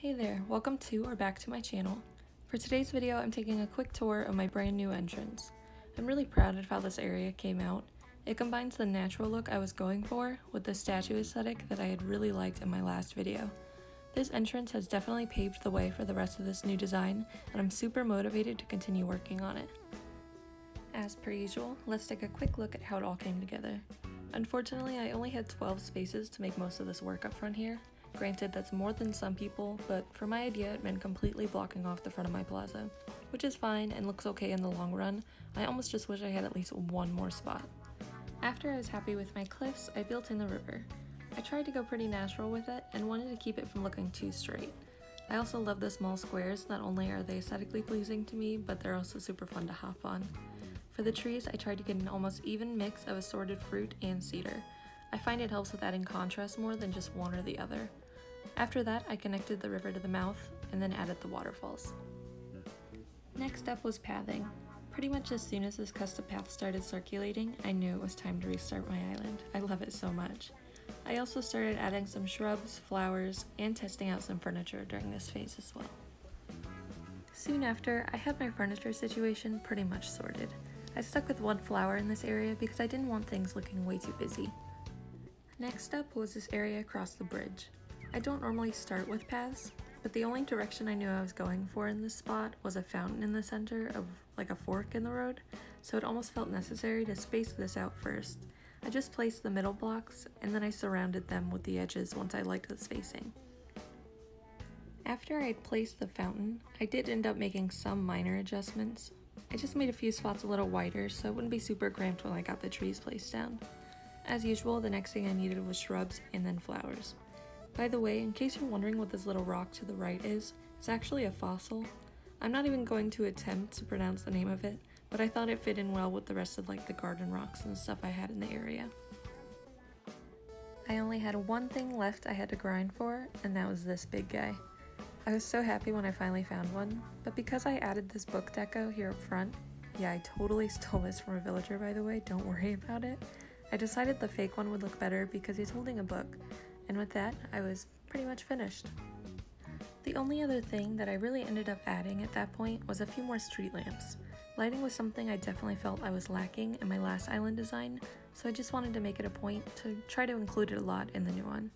Hey there, welcome to or back to my channel. For today's video, I'm taking a quick tour of my brand new entrance. I'm really proud of how this area came out. It combines the natural look I was going for with the statue aesthetic that I had really liked in my last video. This entrance has definitely paved the way for the rest of this new design, and I'm super motivated to continue working on it. As per usual, let's take a quick look at how it all came together. Unfortunately, I only had 12 spaces to make most of this work up front here. Granted, that's more than some people, but for my idea it meant completely blocking off the front of my plaza, which is fine and looks okay in the long run. I almost just wish I had at least one more spot. After I was happy with my cliffs, I built in the river. I tried to go pretty natural with it and wanted to keep it from looking too straight. I also love the small squares. Not only are they aesthetically pleasing to me, but they're also super fun to hop on. For the trees, I tried to get an almost even mix of assorted fruit and cedar. I find it helps with adding contrast more than just one or the other. After that, I connected the river to the mouth and then added the waterfalls. Next up was pathing. Pretty much as soon as this custom path started circulating, I knew it was time to restart my island. I love it so much. I also started adding some shrubs, flowers, and testing out some furniture during this phase as well. Soon after, I had my furniture situation pretty much sorted. I stuck with one flower in this area because I didn't want things looking way too busy. Next up was this area across the bridge. I don't normally start with paths, but the only direction I knew I was going for in this spot was a fountain in the center of like a fork in the road, so it almost felt necessary to space this out first. I just placed the middle blocks and then I surrounded them with the edges once I liked the spacing. After I had placed the fountain, I did end up making some minor adjustments. I just made a few spots a little wider so it wouldn't be super cramped when I got the trees placed down. As usual, the next thing I needed was shrubs and then flowers. By the way, in case you're wondering what this little rock to the right is, it's actually a fossil. I'm not even going to attempt to pronounce the name of it, but I thought it fit in well with the rest of like the garden rocks and stuff I had in the area. I only had one thing left I had to grind for, and that was this big guy. I was so happy when I finally found one, but because I added this book deco here up front, yeah, I totally stole this from a villager by the way, don't worry about it, I decided the fake one would look better because he's holding a book. And with that, I was pretty much finished. The only other thing that I really ended up adding at that point was a few more street lamps. Lighting was something I definitely felt I was lacking in my last island design, so I just wanted to make it a point to try to include it a lot in the new one.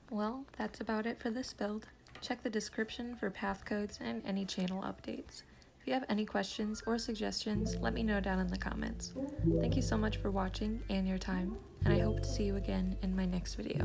Well, that's about it for this build. Check the description for path codes and any channel updates. If you have any questions or suggestions, let me know down in the comments. Thank you so much for watching and your time, and I hope to see you again in my next video.